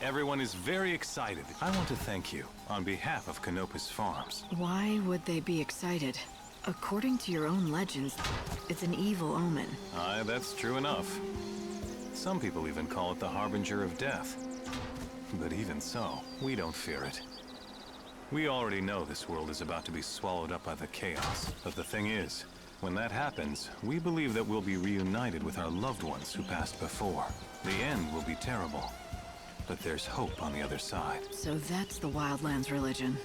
Everyone is very excited. I want to thank you on behalf of Canopus Farms. Why would they be excited? According to your own legends, it's an evil omen. Aye, that's true enough. Some people even call it the harbinger of death. But even so, we don't fear it. We already know this world is about to be swallowed up by the chaos. But the thing is, when that happens, we believe that we'll be reunited with our loved ones who passed before. The end will be terrible, but there's hope on the other side. So that's the Wildlands religion.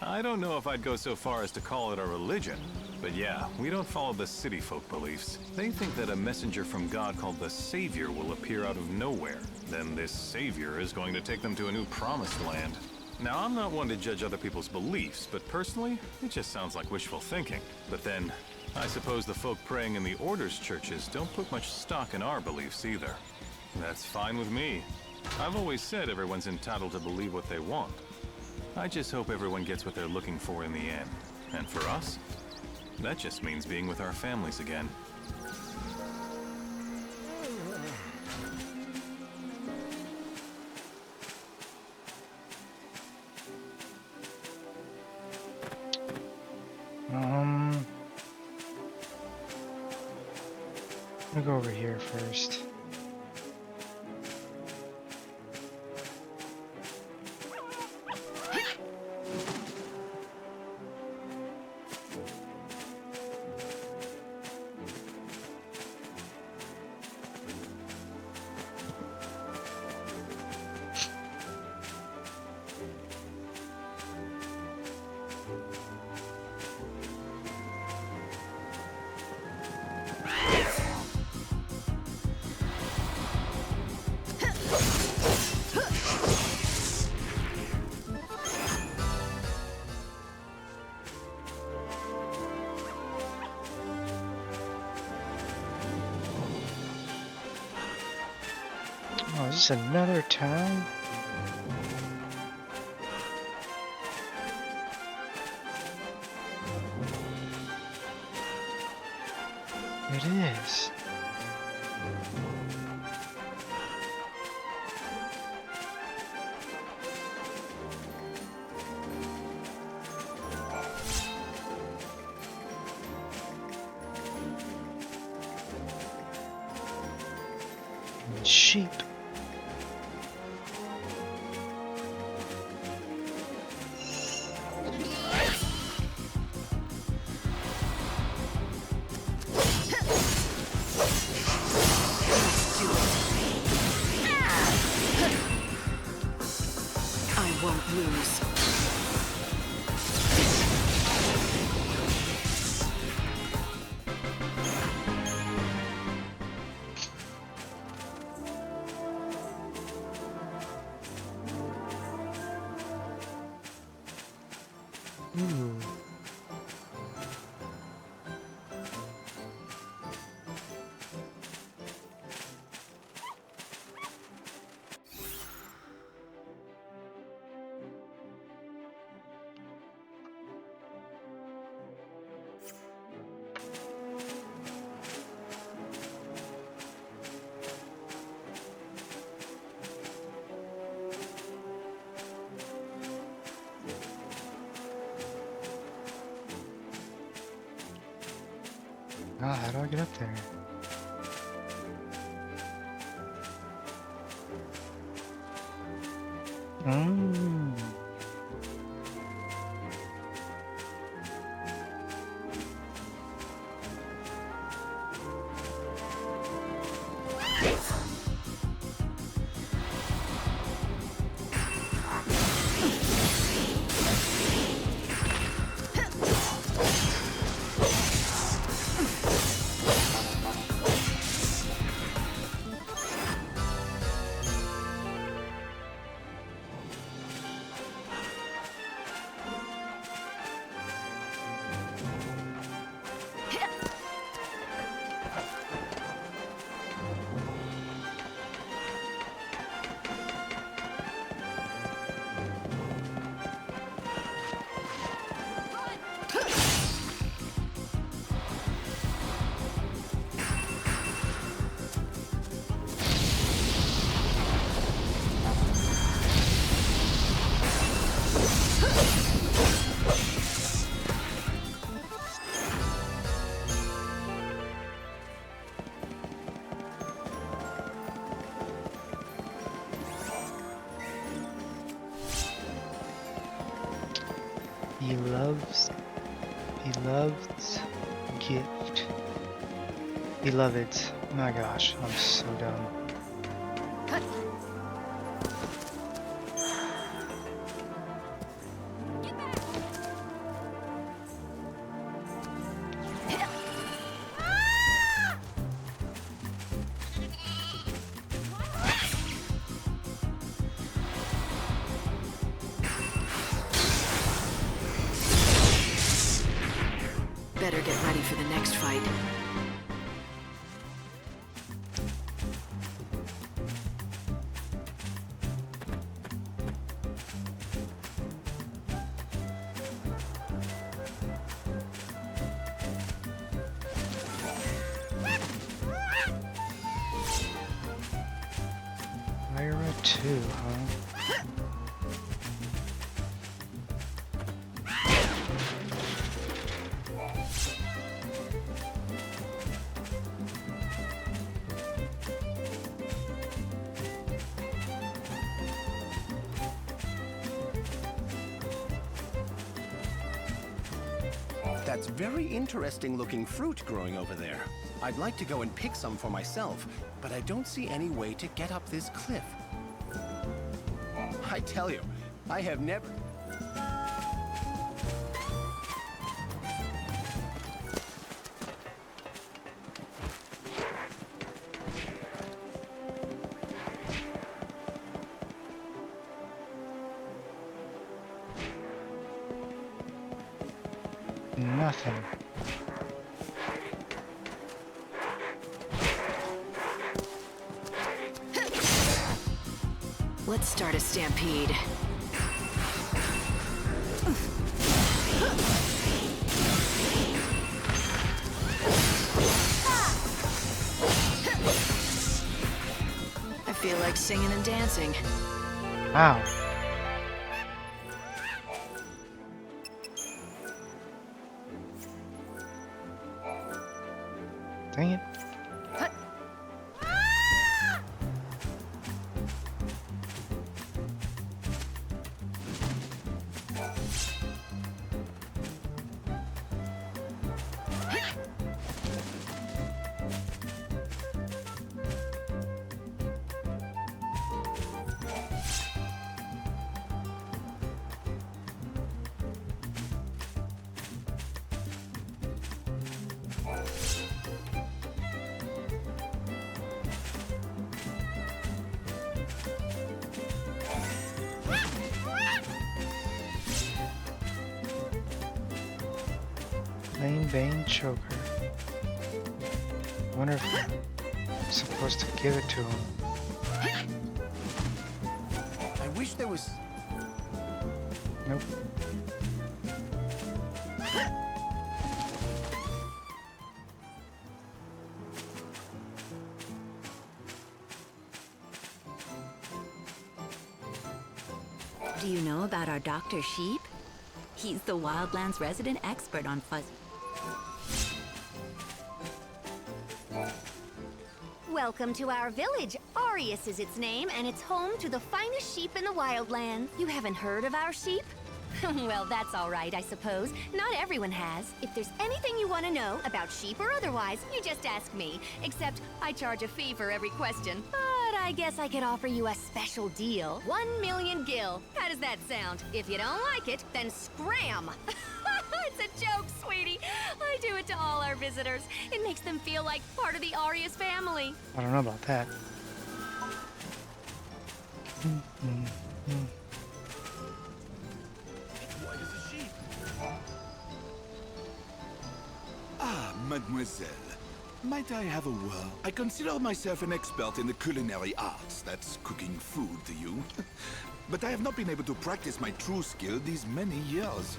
I don't know if I'd go so far as to call it a religion, but yeah, we don't follow the city folk beliefs. They think that a messenger from God called the Savior will appear out of nowhere. Then this Savior is going to take them to a new promised land. Now, I'm not one to judge other people's beliefs, but personally, it just sounds like wishful thinking. But then, I suppose the folk praying in the Order's churches don't put much stock in our beliefs either. That's fine with me. I've always said everyone's entitled to believe what they want. I just hope everyone gets what they're looking for in the end. And for us, that just means being with our families again. I'll go over here first. Oh, is this another town? It is. Sheep. I won't lose. Ooh. Ah, how do I get up there? Mm. Beloved's gift. Beloveds. My gosh, I'm so dumb. Better get ready for the next fight. Lyra 2, huh? That's very interesting looking fruit growing over there. I'd like to go and pick some for myself, but I don't see any way to get up this cliff. I tell you, I have never... Nothing. Let's start a stampede. I feel like singing and dancing. Wow. Dang it. Plain Bane Choker. I wonder if I'm supposed to give it to him. I wish there was... Nope. Do you know about our Dr. Sheep? He's the Wildlands resident expert on fuzz. Welcome to our village. Arius is its name, and it's home to the finest sheep in the Wildlands. You haven't heard of our sheep? Well, that's all right, I suppose. Not everyone has. If there's anything you want to know, about sheep or otherwise, you just ask me. Except, I charge a fee for every question. But I guess I could offer you a special deal. 1 million gil. How does that sound? If you don't like it, then scram! It's a joke, sweetie. I do it to all our visitors. It makes them feel like part of the Arius family. I don't know about that. Ah, mademoiselle. Might I have a word? I consider myself an expert in the culinary arts. That's cooking food to you. But I have not been able to practice my true skill these many years.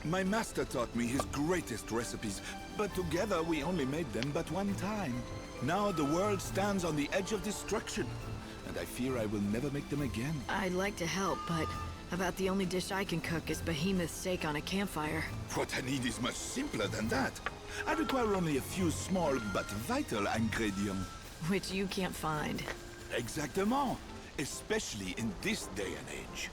My master taught me his greatest recipes, but together we only made them but one time. Now the world stands on the edge of destruction, and I fear I will never make them again. I'd like to help, but about the only dish I can cook is behemoth steak on a campfire. What I need is much simpler than that. I require only a few small but vital ingredients. Which you can't find. Exactement. Especially in this day and age.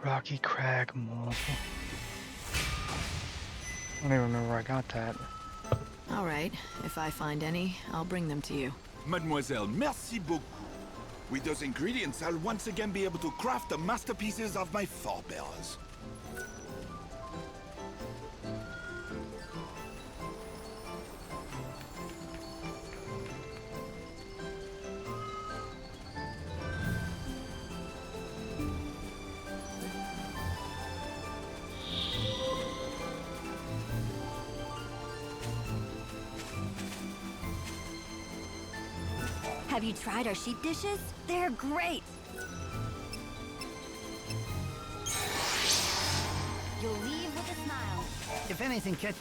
Rocky Crag Mole. I don't even remember where I got that. All right, if I find any, I'll bring them to you. Mademoiselle, merci beaucoup. With those ingredients, I'll once again be able to craft the masterpieces of my forebears. Have you tried our sheep dishes? They're great! You'll leave with a smile. If anything catch...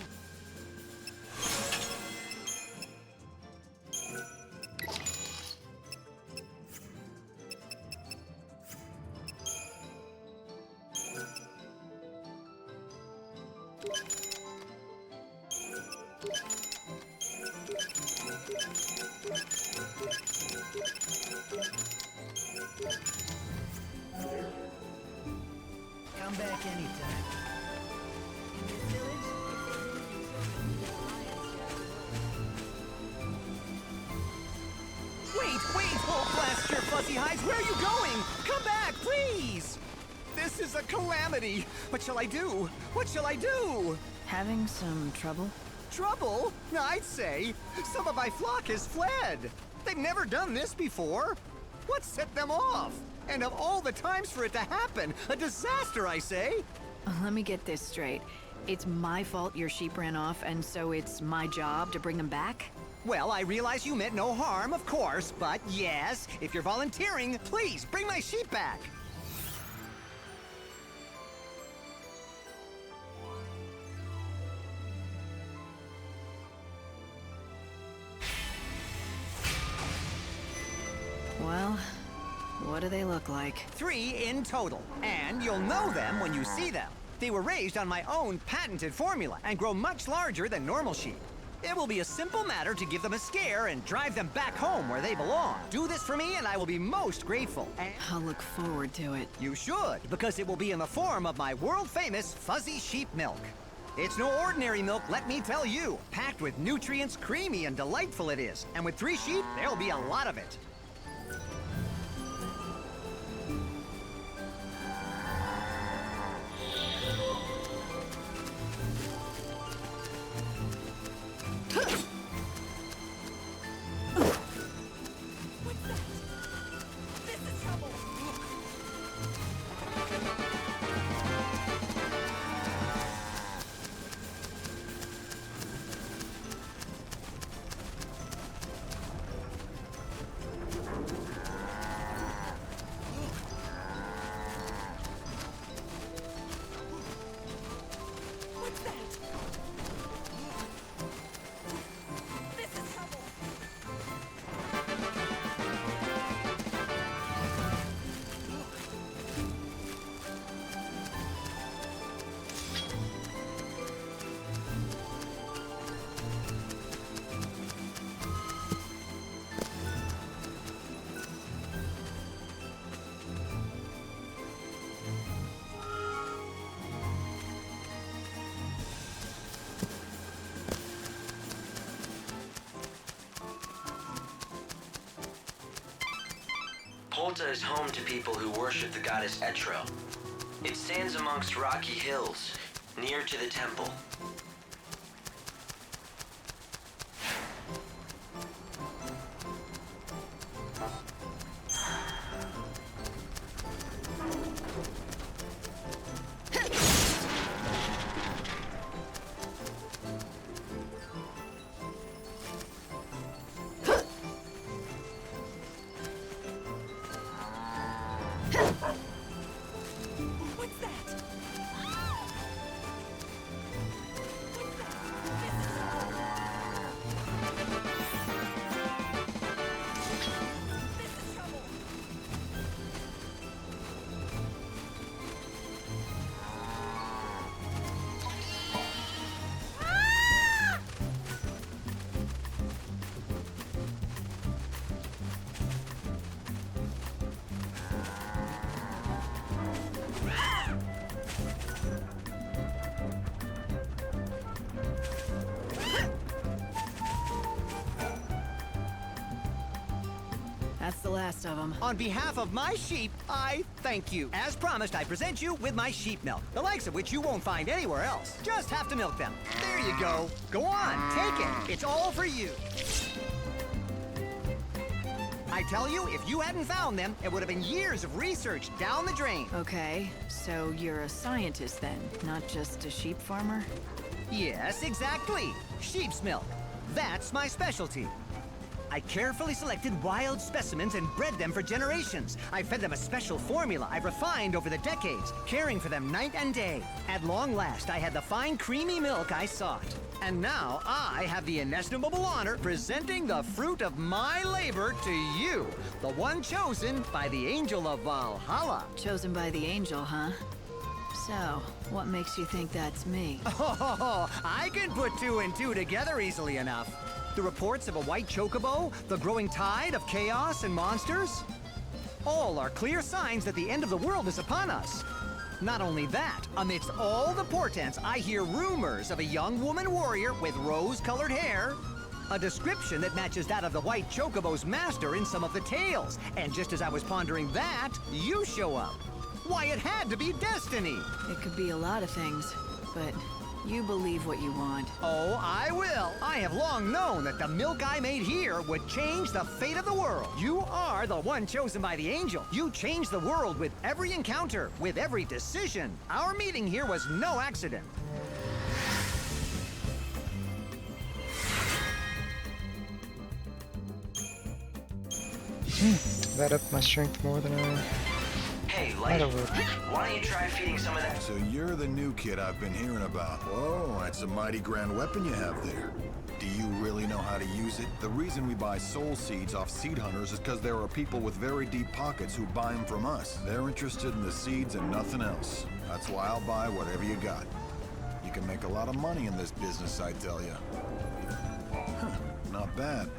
Come back anytime. In this village, Wait! Oh, blast your fuzzy hides! Where are you going? Come back, please! This is a calamity! What shall I do? What shall I do? Having some trouble? Trouble? I'd say. Some of my flock has fled. They've never done this before. What set them off? And of all the times for it to happen, a disaster, I say. Let me get this straight. It's my fault your sheep ran off, and so it's my job to bring them back? Well, I realize you meant no harm, of course, but yes, if you're volunteering, please bring my sheep back. Well, what do they look like? 3 in total, and you'll know them when you see them. They were raised on my own patented formula and grow much larger than normal sheep. It will be a simple matter to give them a scare and drive them back home where they belong. Do this for me and I will be most grateful. And I'll look forward to it. you should, because it will be in the form of my world-famous fuzzy sheep milk. It's no ordinary milk, let me tell you. Packed with nutrients, creamy and delightful it is. And with 3 sheep, there'll be a lot of it. Polta is home to people who worship the goddess Etro. It stands amongst rocky hills, near to the temple. last of them. On behalf of my sheep, I thank you. As promised, I present you with my sheep milk, the likes of which you won't find anywhere else. Just have to milk them. There you go. Go on, take it. It's all for you. I tell you, if you hadn't found them, it would have been years of research down the drain. Okay, so you're a scientist then, not just a sheep farmer? Yes, exactly. Sheep's milk. That's my specialty. I carefully selected wild specimens and bred them for generations. I fed them a special formula I've refined over the decades, caring for them night and day. At long last, I had the fine, creamy milk I sought. And now I have the inestimable honor presenting the fruit of my labor to you, the one chosen by the Angel of Valhalla. Chosen by the angel, huh? So, what makes you think that's me? Oh, I can put two and two together easily enough. The reports of a white chocobo, the growing tide of chaos and monsters, all are clear signs that the end of the world is upon us. Not only that, amidst all the portents, I hear rumors of a young woman warrior with rose-colored hair, a description that matches that of the white chocobo's master in some of the tales. And just as I was pondering that, you show up. Why, it had to be destiny. It could be a lot of things, but you believe what you want. Oh, I will. I have long known that the milk I made here would change the fate of the world. You are the one chosen by the angel. You change the world with every encounter, with every decision. Our meeting here was no accident. That upped my strength more than I Hey, thought Light, it would. why don't you try feeding some of that? So you're the new kid I've been hearing about. Whoa, that's a mighty grand weapon you have there. Do you really know how to use it? The reason we buy soul seeds off seed hunters is because there are people with very deep pockets who buy them from us. They're interested in the seeds and nothing else. That's why I'll buy whatever you got. You can make a lot of money in this business, I tell you. Huh, not bad.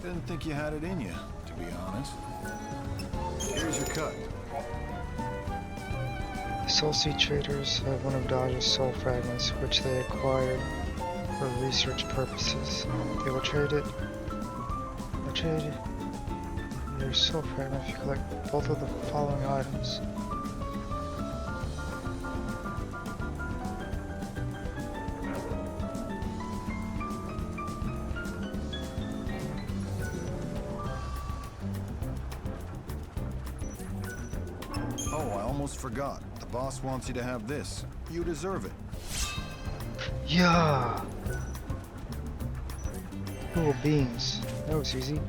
Didn't think you had it in you, to be honest. Here's your cut. The Soul Seed traders have one of Dodge's soul fragments, which they acquired for research purposes. They will trade it. They'll trade your soul fragment if you collect both of the following items. Oh, I almost forgot. The boss wants you to have this. You deserve it. Yeah. Cool beans. That was easy.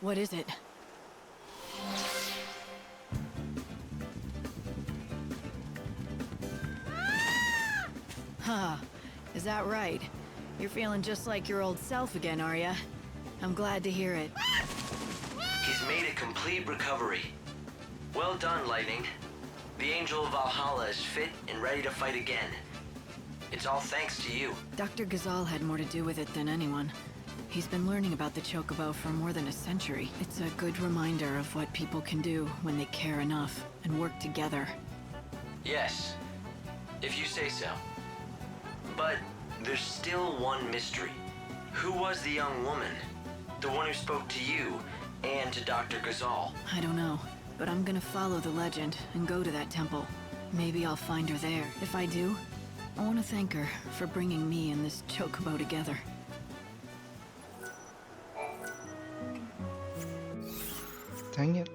What is it? Huh. Is that right? You're feeling just like your old self again, are ya? I'm glad to hear it. He's made a complete recovery. Well done, Lightning. The Angel of Valhalla is fit and ready to fight again. It's all thanks to you. Dr. Ghazal had more to do with it than anyone. He's been learning about the Chocobo for more than a century. It's a good reminder of what people can do when they care enough and work together. Yes, if you say so. But there's still one mystery. Who was the young woman? The one who spoke to you and to Dr. Ghazal? I don't know, but I'm gonna follow the legend and go to that temple. Maybe I'll find her there. If I do, I want to thank her for bringing me and this Chocobo together. Dang it.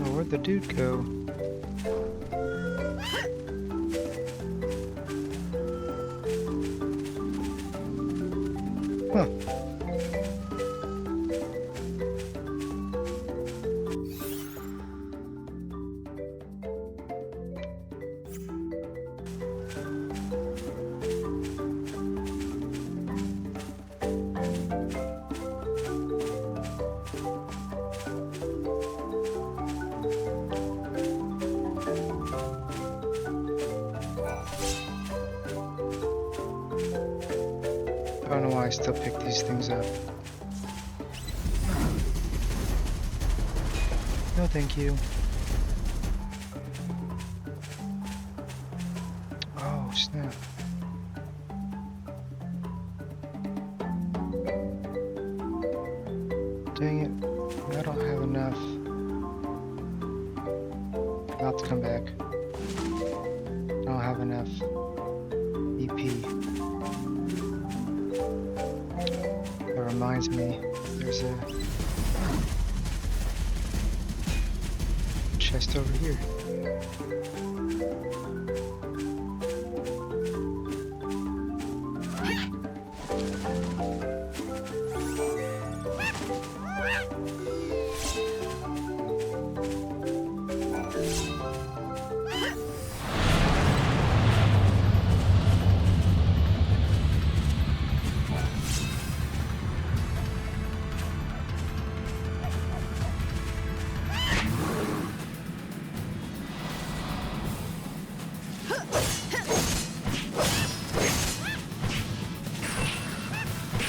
Oh, where'd the dude go? Huh. I don't know why I still pick these things up. No, thank you. Oh, snap. Dang it. I don't have enough. I'll have to come back. I don't have enough EP. That reminds me, there's a chest over here.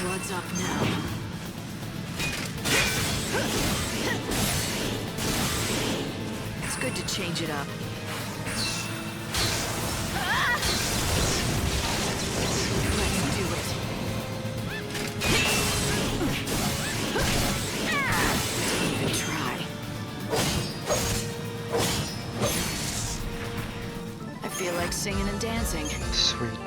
Blood's up now. It's good to change it up. Let's do it. Don't even try. I feel like singing and dancing. Sweet.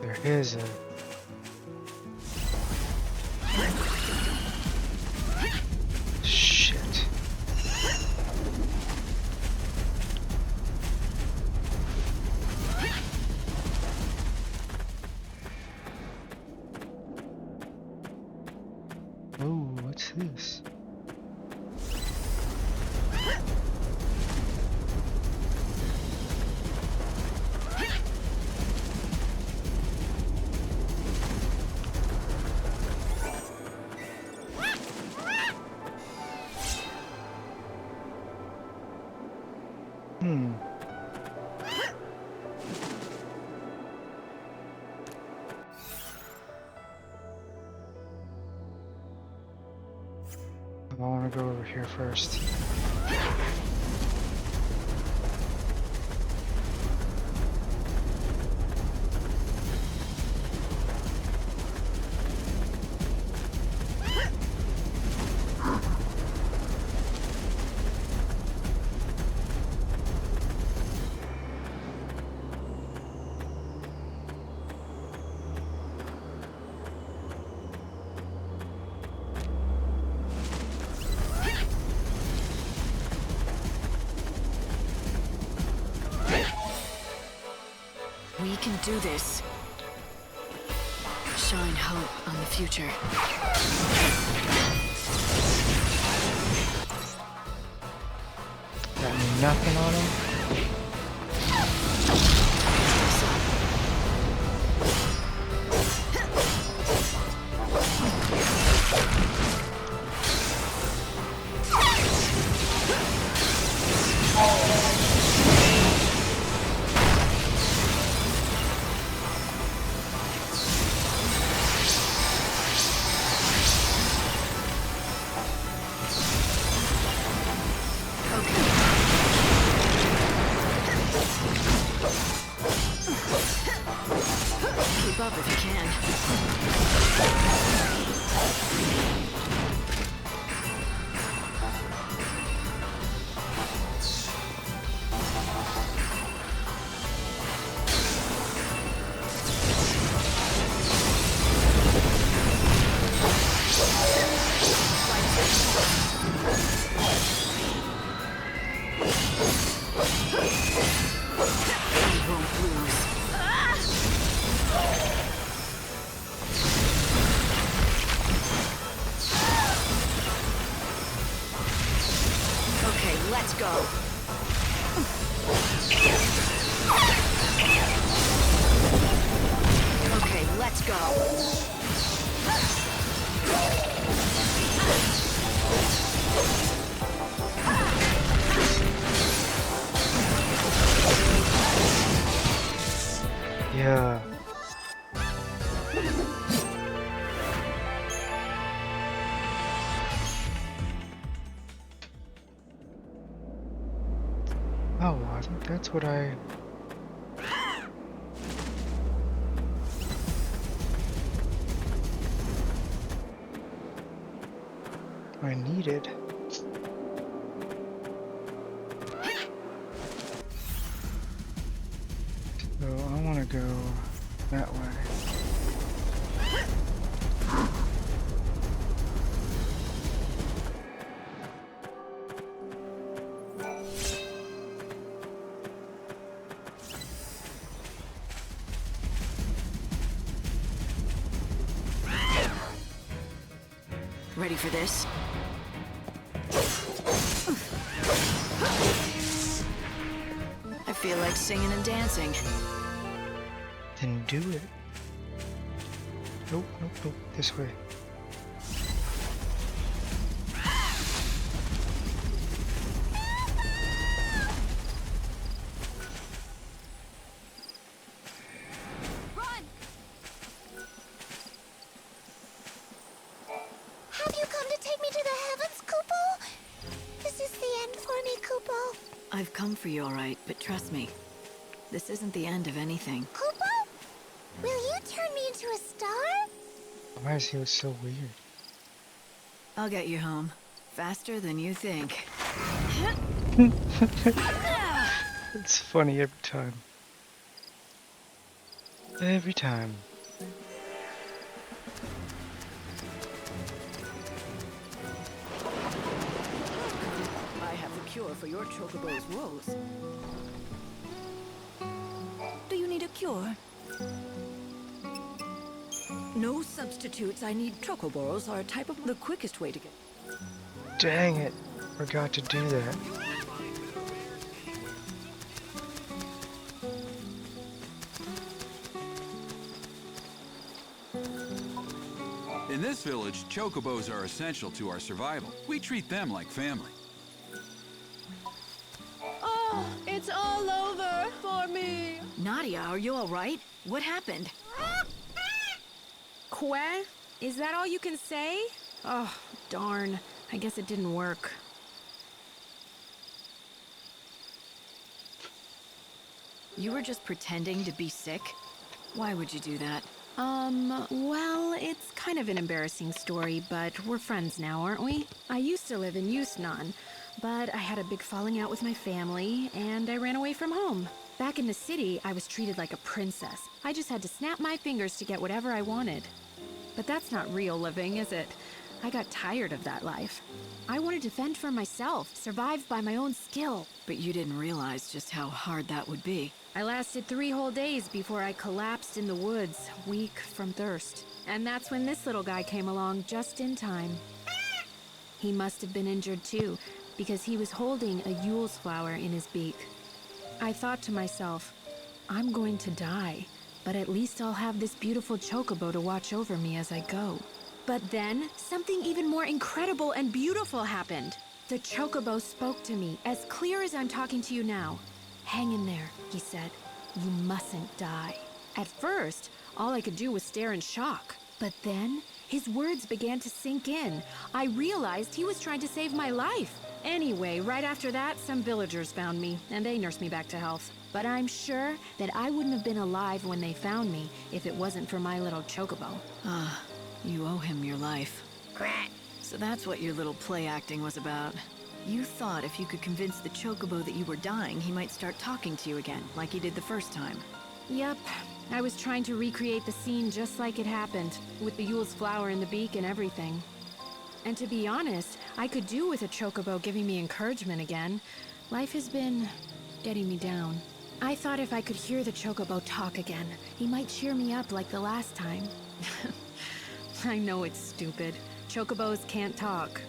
There is a... Shit. Oh, what's this? I want to go over here first. We can do this. Shine hope on the future. Got nothing on him? Keep up if you can. We won't lose. Yeah. Oh, I think that's what I needed. So I want to go that way. Ready for this? I feel like singing and dancing. Then do it. Nope, nope, nope. This way. Have you come to take me to the heavens, Kupo? This is the end for me, Kupo. I've come for you, all right, but trust me, this isn't the end of anything. Kupo? Will you turn me into a star? Why does he look so weird? I'll get you home. Faster than you think. It's funny every time. Every time. I have the cure for your chocobo's woes. Do you need a cure? No substitutes. I need chocoboros are a type of the quickest way to get. Dang it. Forgot to do that. In this village, chocobos are essential to our survival. We treat them like family. Oh, it's all over for me. Nadia, are you all right? What happened? Que? Is that all you can say? Oh, darn. I guess it didn't work. You were just pretending to be sick? Why would you do that? Well, it's kind of an embarrassing story, but we're friends now, aren't we? I used to live in Yusnan, but I had a big falling out with my family, and I ran away from home. Back in the city, I was treated like a princess. I just had to snap my fingers to get whatever I wanted. But that's not real living, is it? I got tired of that life. I wanted to fend for myself, survive by my own skill. But you didn't realize just how hard that would be. I lasted 3 whole days before I collapsed in the woods, weak from thirst. And that's when this little guy came along just in time. He must have been injured too, because he was holding a Yule's flower in his beak. I thought to myself, I'm going to die, but at least I'll have this beautiful chocobo to watch over me as I go. But then, something even more incredible and beautiful happened. The chocobo spoke to me, as clear as I'm talking to you now. Hang in there, he said. You mustn't die. At first, all I could do was stare in shock. But then, his words began to sink in. I realized he was trying to save my life. Anyway, right after that, some villagers found me, and they nursed me back to health. But I'm sure that I wouldn't have been alive when they found me if it wasn't for my little chocobo. Ah, you owe him your life. So that's what your little play acting was about. You thought if you could convince the chocobo that you were dying, he might start talking to you again, like he did the first time. Yep. I was trying to recreate the scene just like it happened, with the Yule's flower in the beak and everything. And to be honest, I could do with a chocobo giving me encouragement again. Life has been getting me down. I thought if I could hear the chocobo talk again, he might cheer me up like the last time. I know it's stupid. Chocobos can't talk.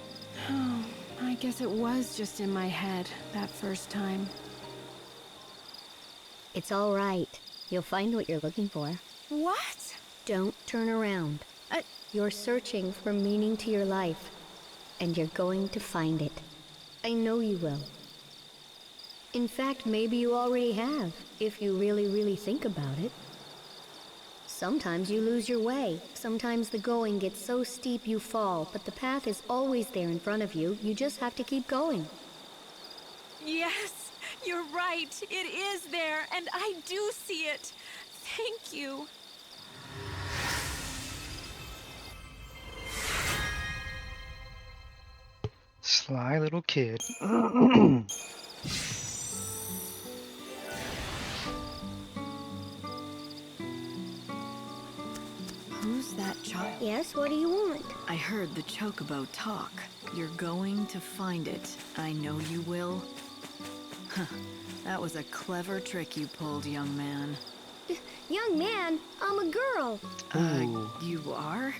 Oh, I guess it was just in my head that first time. It's all right. You'll find what you're looking for. What? Don't turn around. You're searching for meaning to your life, and you're going to find it. I know you will. In fact, maybe you already have, if you really, really think about it. Sometimes you lose your way. Sometimes the going gets so steep you fall, but the path is always there in front of you. You just have to keep going. Yes, you're right. It is there, and I do see it. Thank you. Sly little kid. Who's that child? Yes, what do you want? I heard the chocobo talk. You're going to find it. I know you will. Huh. That was a clever trick you pulled, young man. Young man, I'm a girl. You are?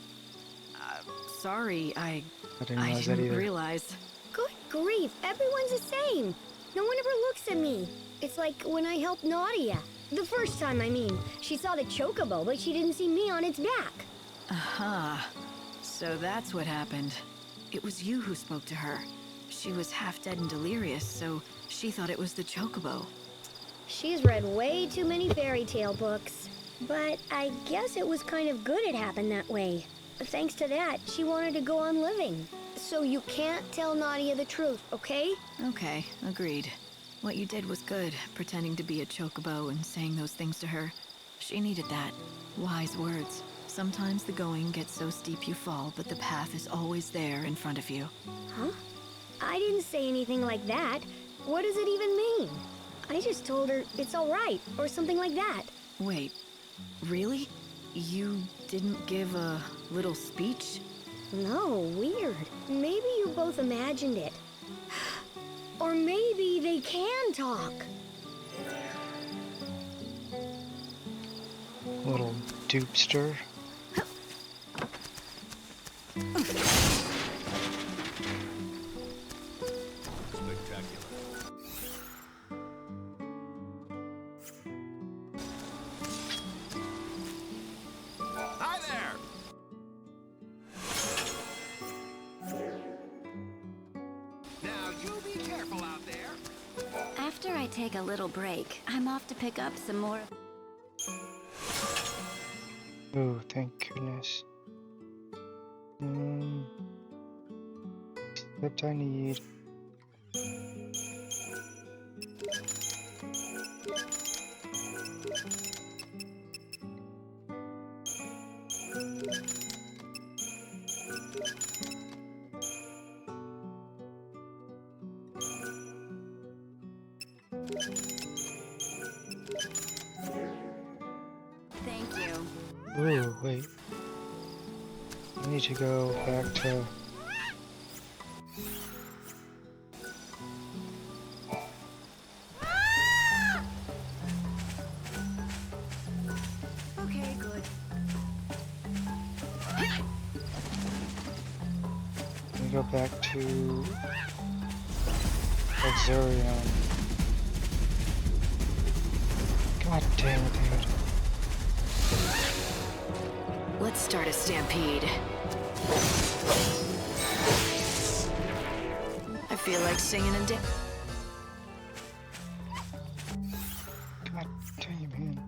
Sorry, I didn't realize. Good grief, everyone's the same. No one ever looks at me. It's like when I helped Nadia. The first time, I mean. She saw the chocobo, but she didn't see me on its back. Aha. So that's what happened. It was you who spoke to her. She was half dead and delirious, so she thought it was the chocobo. She's read way too many fairy tale books. But I guess it was kind of good it happened that way. Thanks to that, she wanted to go on living. So you can't tell Nadia the truth, okay? Okay, agreed. What you did was good, pretending to be a chocobo and saying those things to her. She needed that. Wise words. Sometimes the going gets so steep you fall, but the path is always there in front of you. Huh? I didn't say anything like that. What does it even mean? I just told her it's all right, or something like that. Wait, really? You didn't give a little speech? No, weird. Maybe you both imagined it. Or maybe they can talk. Little dupester. Hi there! Now you be careful out there. After I take a little break, I'm off to pick up some more. Oh, thank goodness. Except I need... Thank you. Ooh, wait. I need to go back to... Okay, good. Let me go back to... Exurion. God damn it, dude. Let's start a stampede. I feel like singing and dancing. God damn, man.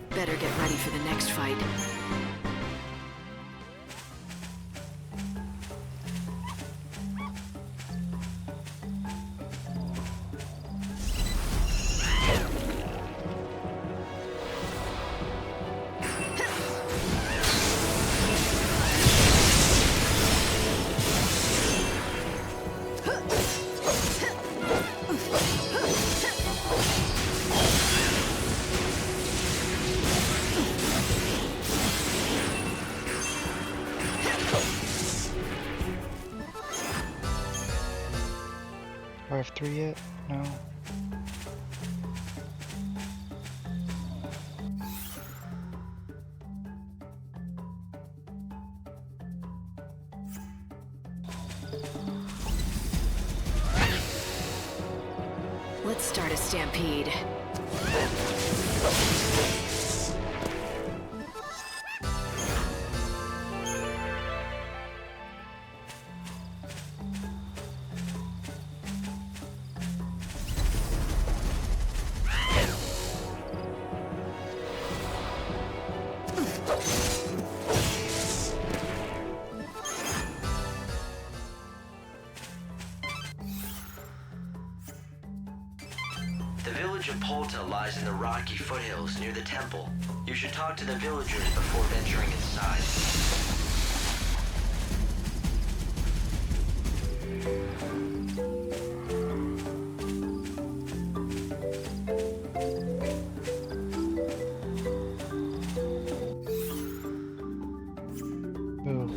Better get ready for the next fight. Do I have 3 yet? No. let's start a stampede. The village of Polta lies in the rocky foothills near the temple. You should talk to the villagers before venturing inside. Ooh.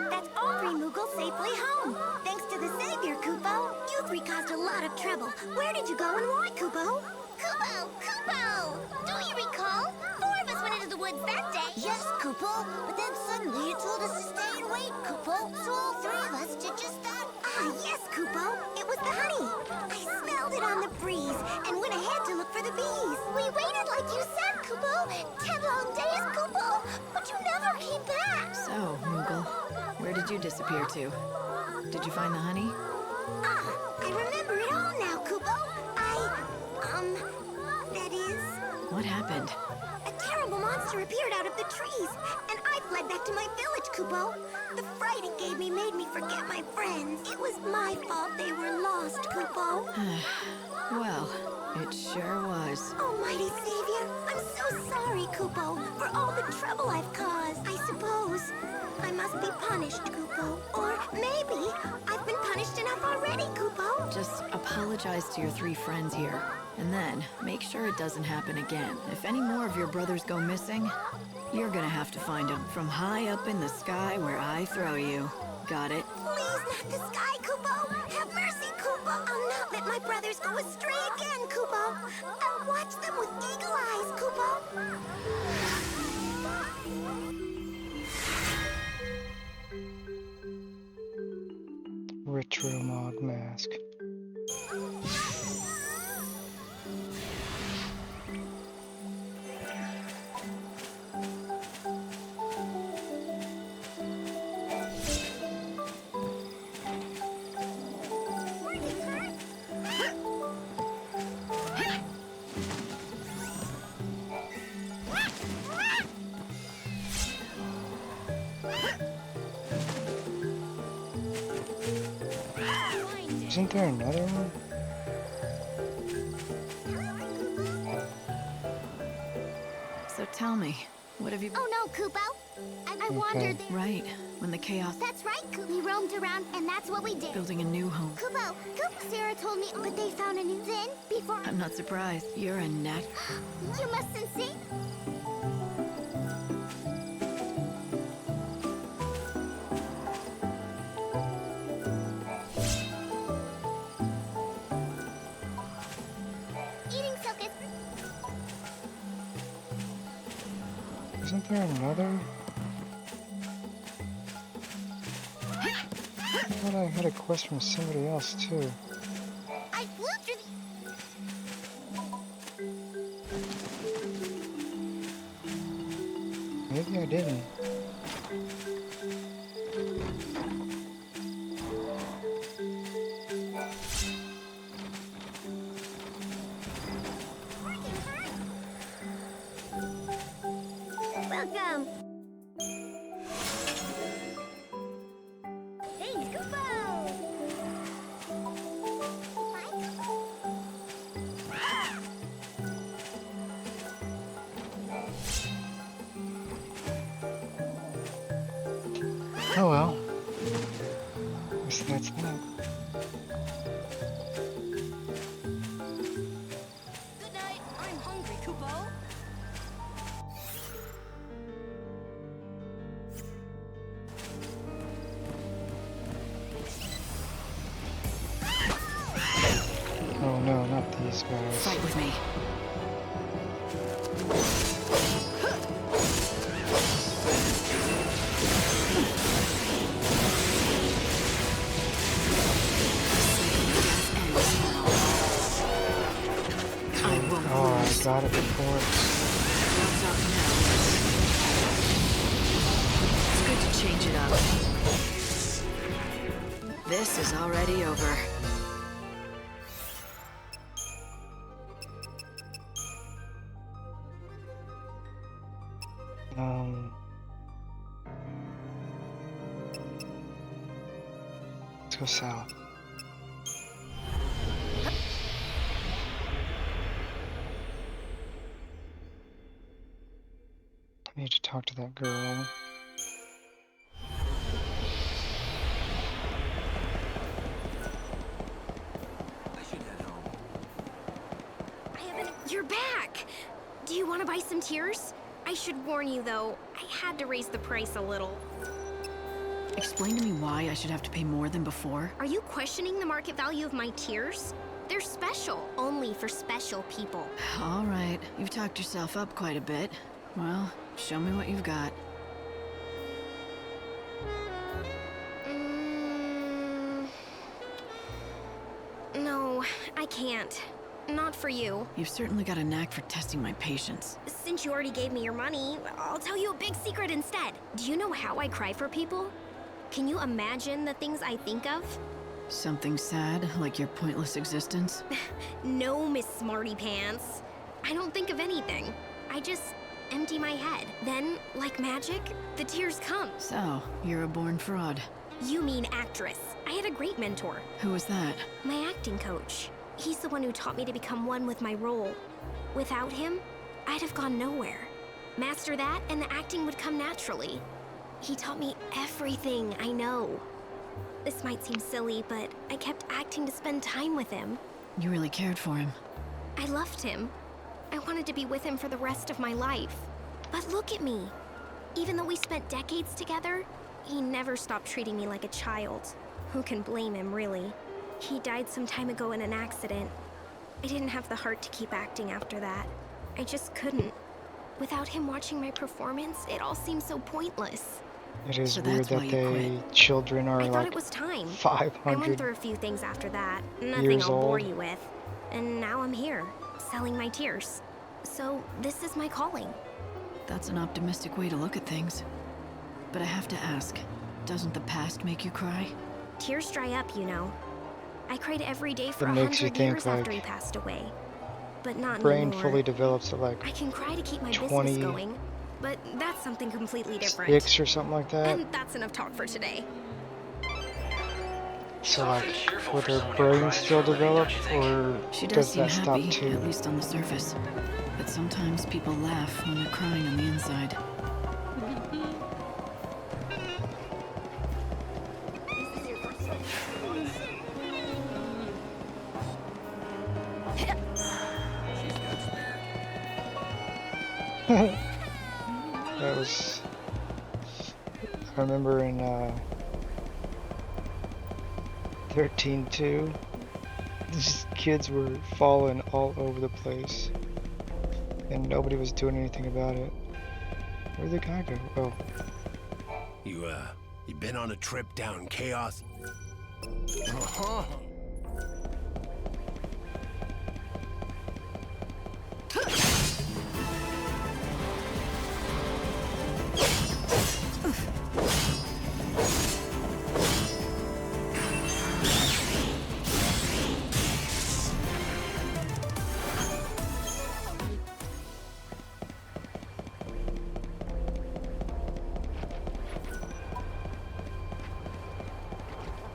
That's all three Moogles safely home. Thanks to the Savior, Kupo. You three caused a lot of trouble. Where did you go and why, Kupo? Kupo! Kupo! Don't you recall? 4 of us went into the woods that day. Yes, Kupo. But then suddenly you told us to stay and wait, Kupo. So all 3 of us did just that. Ah, yes, Kupo. It was the honey. I smelled it on the breeze and went ahead to look for the bees. We waited like you said, Kupo. 10 long days, Kupo. But you never came back. So, Moogle, where did you disappear to? Did you find the honey? Ah, I remember it all now, Kupo. That is... What happened? A terrible monster appeared out of the trees, and I fled back to my village, Kupo. The fright it gave me made me forget my friends. It was my fault they were lost, Kupo. Well, it sure was. Almighty Savior, I'm so sorry, Kupo, for all the trouble I've caused. I suppose I must be punished, Kupo. Or maybe I've been punished enough already, Kupo. Just apologize to your 3 friends here, and then make sure it doesn't happen again. If any more of your brothers go missing, you're gonna have to find them from high up in the sky where I throw you. Got it? Please, not the sky, Kupo. Have mercy, Kupo. I'll not let my brothers go astray again, Kupo. I'll watch them with eagle eyes, Kupo. Retro mod mask. Isn't there another one? So tell me, what have you... Oh no, Kupo. I wandered there. Right, when the chaos... That's right, Kupo. We roamed around, and that's what we did. Building a new home. Kupo, Sarah told me, but they found a new... Then, before... I'm not surprised. You're a nat... You mustn't see. Isn't there another? I thought I had a quest from somebody else too. I flew through the... Maybe I didn't. Welcome. Thanks, Kupo. Kupo? Oh no, not these guys. Fight with me. Oh, I got it before. It's good to change it up. This is already over. Let's go south. I need to talk to that girl. You're back! Do you want to buy some tears? I should warn you though, I had to raise the price a little. Explain to me why I should have to pay more than before. Are you questioning the market value of my tears? They're special, only for special people. All right, you've talked yourself up quite a bit. Well, show me what you've got. No, I can't. Not for you. You've certainly got a knack for testing my patience. Since you already gave me your money, I'll tell you a big secret instead. Do you know how I cry for people? Can you imagine the things I think of? Something sad, like your pointless existence? No, Miss Smarty Pants. I don't think of anything. I just empty my head. Then, like magic, the tears come. So, you're a born fraud. You mean actress. I had a great mentor. Who was that? My acting coach. He's the one who taught me to become one with my role. Without him, I'd have gone nowhere. Master that, and the acting would come naturally. He taught me everything I know. This might seem silly, but I kept acting to spend time with him. You really cared for him. I loved him. I wanted to be with him for the rest of my life. But look at me. Even though we spent decades together, he never stopped treating me like a child. Who can blame him, really? He died some time ago in an accident. I didn't have the heart to keep acting after that. I just couldn't. Without him watching my performance, it all seemed so pointless. It is weird that children are I thought like it was time. 500 I went through a few things after that. Nothing I'll bore you with. And now I'm here, selling my tears. So this is my calling. That's an optimistic way to look at things. But I have to ask, doesn't the past make you cry? Tears dry up, you know. I cried every day for It makes you 100 think, years after like, he passed away. But not brain anymore. fully develops at like I can cry to keep my 20 business going, but that's something completely different. 6 or something like that. And that's enough talk for today. So like, would her brain still develop, or She does does seem that stop happy, too? at least on the surface. But sometimes people laugh when they're crying on the inside. That was... I remember in 13-2, these kids were falling all over the place, and nobody was doing anything about it. Where'd the guy go? Oh. You been on a trip down Chaos? Uh-huh.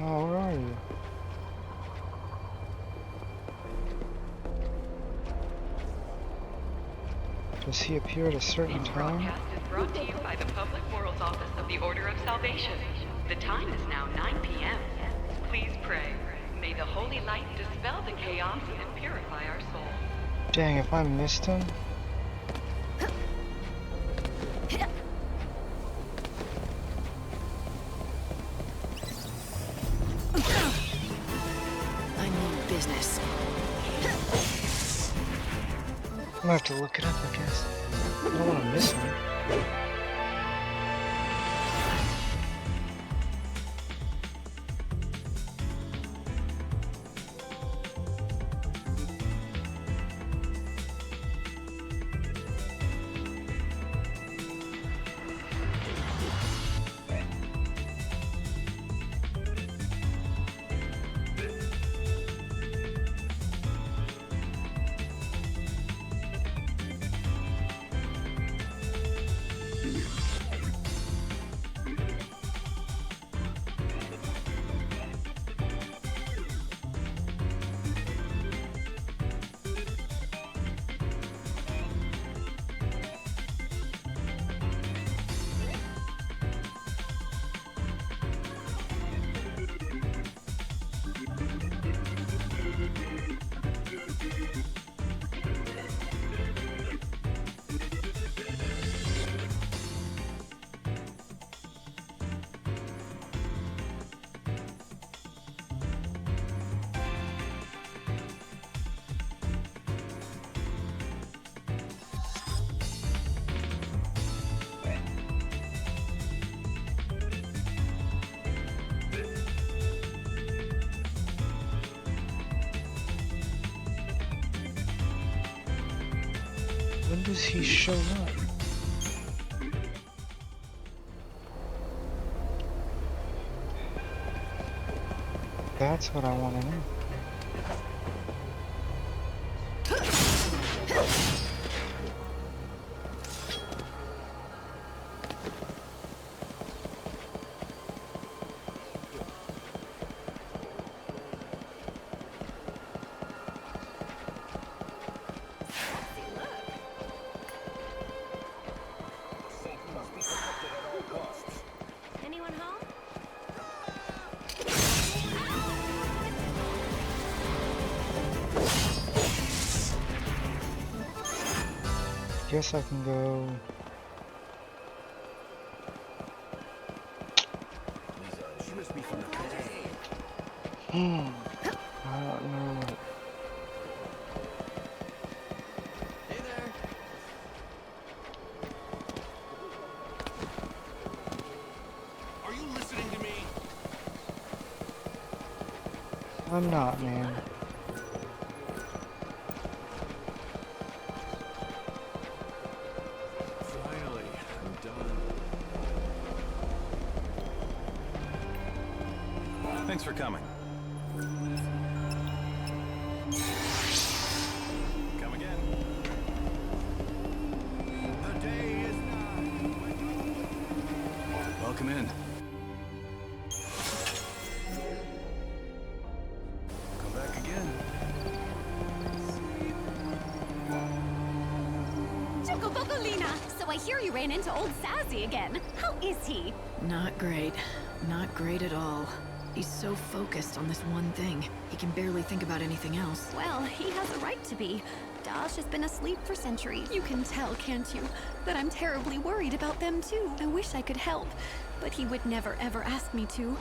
Oh, where are you? Does he appear at a certain time? Broadcast is brought to you by the Public Morals Office of the Order of Salvation. The time is now 9 p.m. Please pray. May the holy light dispel the chaos and purify our souls. Dang, if I missed him, I'm gonna have to look it up, I guess. I don't want to miss one. When does he show up? That's what I want to know. Anyone home? Guess I can go. She must be from the cafe. I don't know. Hey there. Are you listening to me? I'm not, man. Finally, I'm done. Thanks for coming. Come again. The day is nigh. Welcome in. Come back again. Chocobocolina! So I hear you ran into old Sassy again. How is he? Not great. Not great at all. He's so focused on this one thing. He can barely think about anything else. Well, he has a right to be. Dash has been asleep for centuries. You can tell, can't you? That I'm terribly worried about them too. I wish I could help, but he would never ever ask me to.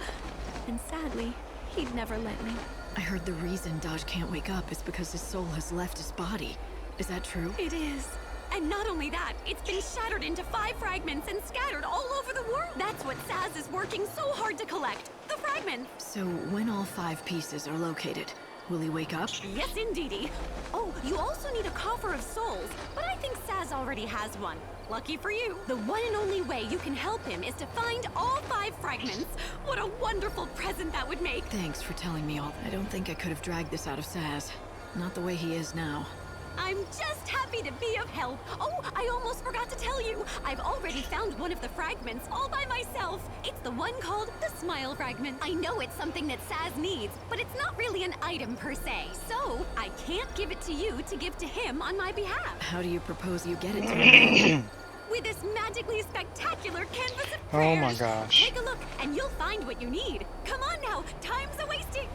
And sadly, he'd never let me. I heard the reason Dodge can't wake up is because his soul has left his body. Is that true? It is. And not only that, it's been shattered into 5 fragments and scattered all over the world. That's what Saz is working so hard to collect. The fragments. So when all 5 pieces are located, will he wake up? Yes, indeedy. Oh, you also need a coffer of souls, but I think Saz already has one. Lucky for you. The one and only way you can help him is to find all 5 fragments. What a wonderful present that would make. Thanks for telling me all. I don't think I could have dragged this out of Saz. Not the way he is now. I'm just happy to be of help. Oh, I almost forgot to tell you. I've already found one of the fragments all by myself. It's the one called the Smile Fragment. I know it's something that Saz needs, but it's not really an item per se. So, I can't give it to you to give to him on my behalf. How do you propose you get it to him? With this magically spectacular canvas of Oh prayers. my gosh. Take a look, and you'll find what you need. Come on now, time's a-wasting.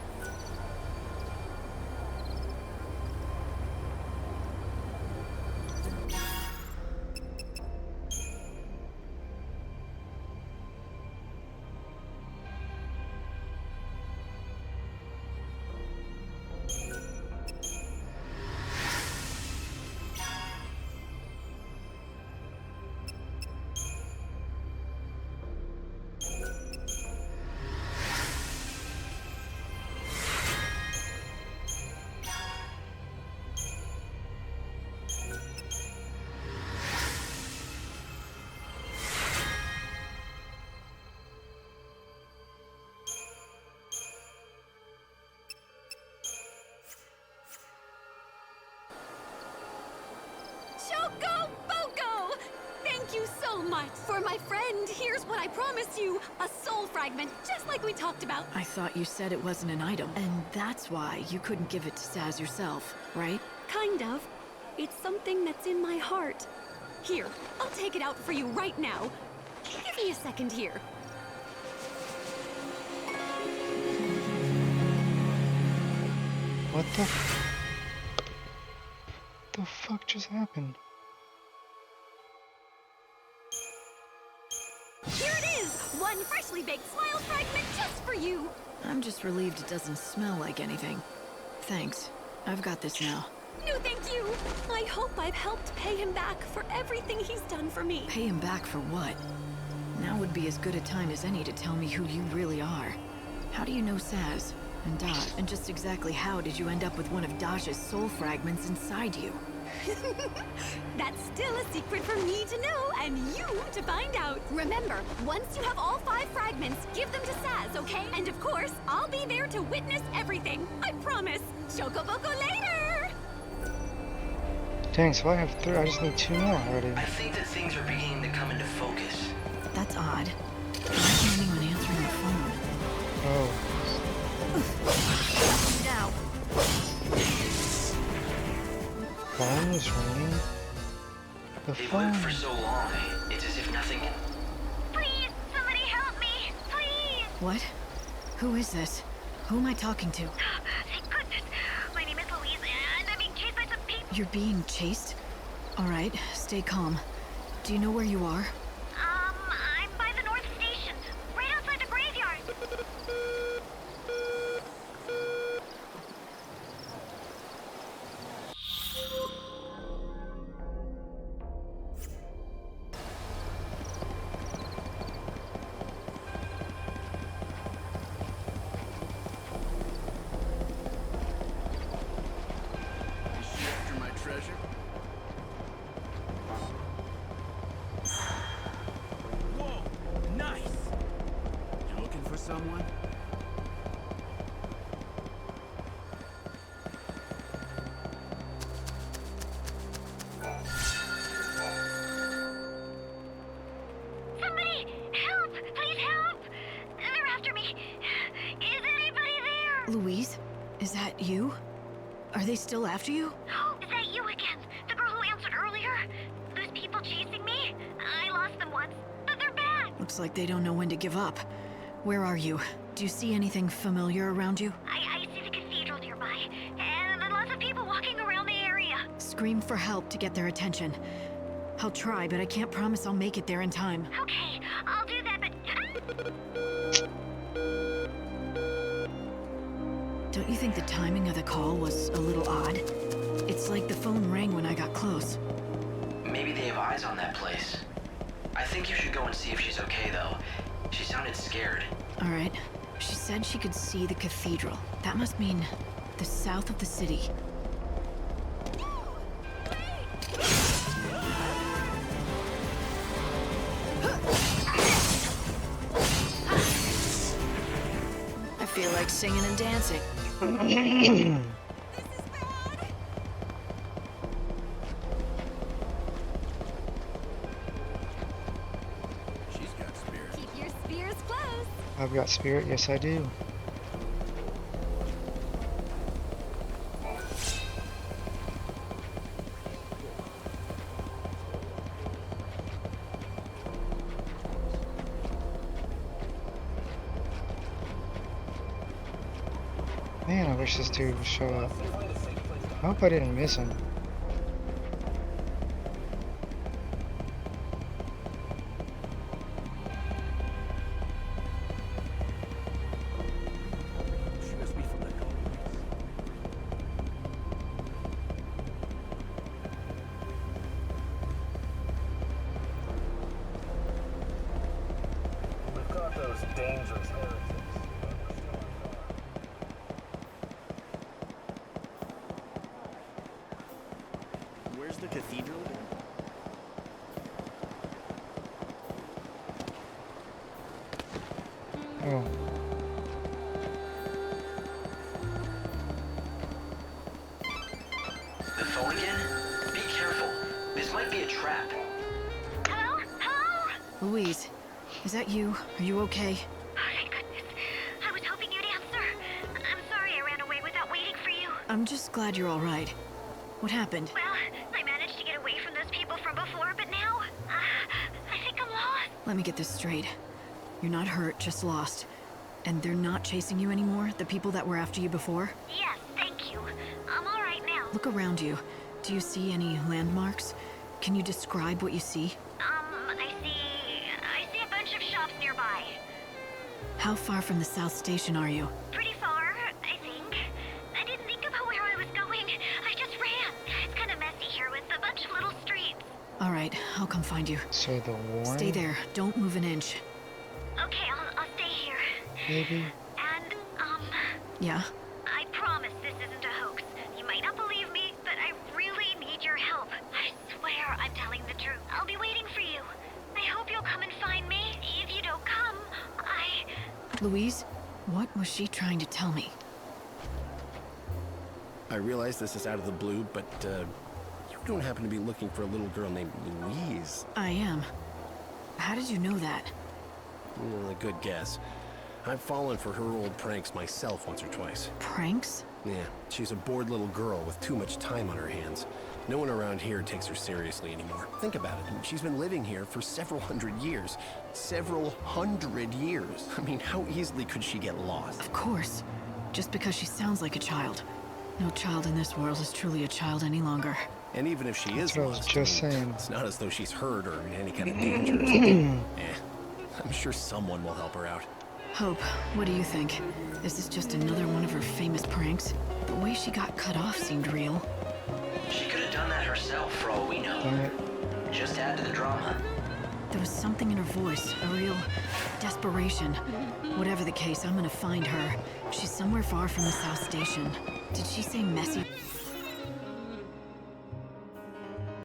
you so much. For my friend, here's what I promised you. A soul fragment, just like we talked about. I thought you said it wasn't an item, and that's why you couldn't give it to Saz yourself, right? Kind of. It's something that's in my heart. Here, I'll take it out for you right now. Give me a second here. What the fuck just happened? Here it is! One freshly baked smile fragment just for you! I'm just relieved it doesn't smell like anything. Thanks. I've got this now. No, thank you! I hope I've helped pay him back for everything he's done for me. Pay him back for what? Now would be as good a time as any to tell me who you really are. How do you know Saz and Dodge? And just exactly how did you end up with one of Dodge's soul fragments inside you? That's still a secret for me to know and you to find out. Remember, once you have all 5 fragments, give them to Saz, okay? And of course, I'll be there to witness everything. I promise. Chocoboko later! Dang, so I have 3. I just need 2 more already. I think that things are beginning to come into focus. That's odd. Why isn't anyone answering the phone? Oh. Now. Phone is ringing. The They've phone. lived for so long, it's as if nothing... Please, somebody help me! Please! What? Who is this? Who am I talking to? Thank goodness. My name is Louise, and I'm being chased by some people. You're being chased? Alright, stay calm. Do you know where you are? I'm by the North Station, right outside the graveyard. Is she after my treasure? Whoa! Nice! You looking for someone? Somebody! Help! Please help! They're after me. Is anybody there? Louise? Is that you? Are they still after you? Oh, is that you again? The girl who answered earlier? Those people chasing me? I lost them once, but they're back. Looks like they don't know when to give up. Where are you? Do you see anything familiar around you? I see the cathedral nearby, and then lots of people walking around the area. Scream for help to get their attention. I'll try, but I can't promise I'll make it there in time. Okay, I'll do that, but... Don't you think the timing of the call was a little odd? It's like the phone rang when I got close. Maybe they have eyes on that place. I think you should go and see if she's okay, though. She sounded scared. Alright. She said she could see the cathedral. That must mean the south of the city. I feel like singing and dancing. She's got spirit. Keep your spears close. I've got spirit, yes I do. Man, I wish this dude would show up. I hope I didn't miss him. She must be from the colonies. We've got those dangerous heretics. Where's the cathedral again? Oh. The phone again? Be careful. This might be a trap. Hello? Louise, is that you? Are you okay? Oh, thank goodness. I was hoping you'd answer. I'm sorry I ran away without waiting for you. I'm just glad you're all right. What happened? Well, I managed to get away from those people from before, but now, I think I'm lost. Let me get this straight. You're not hurt, just lost. And they're not chasing you anymore? The people that were after you before? Yes, thank you. I'm all right now. Look around you. Do you see any landmarks? Can you describe what you see? I see a bunch of shops nearby. How far from the South Station are you? Pretty far, I think. I didn't think about where I was going. I just ran. It's kind of messy here with a bunch of little streets. All right, I'll come find you. So the warning? Stay there. Don't move an inch. Okay, I'll stay here. Maybe. And, Yeah? I promise this isn't a hoax. You might not believe me, but I really need your help. I swear I'm telling the truth. I'll be waiting for you. I hope you'll come and find me. If you don't come, Louise, what was she trying to tell me? I realize this is out of the blue, but, you don't happen to be looking for a little girl named Louise. I am. How did you know that? Well, a good guess. I've fallen for her old pranks myself once or twice. Pranks? Yeah, she's a bored little girl with too much time on her hands. No one around here takes her seriously anymore. Think about it. She's been living here for several hundred years. Several hundred years. I mean, how easily could she get lost? Of course. Just because she sounds like a child. No child in this world is truly a child any longer. And even if she is That's what I was lost, just saying. it's not as though she's hurt or in any kind of danger or something. I'm sure someone will help her out. Hope, what do you think? Is this just another one of her famous pranks? The way she got cut off seemed real. She could have done that herself, for all we know. Just add to the drama. There was something in her voice, a real desperation. Whatever the case, I'm gonna find her. She's somewhere far from the South Station. Did she say messy?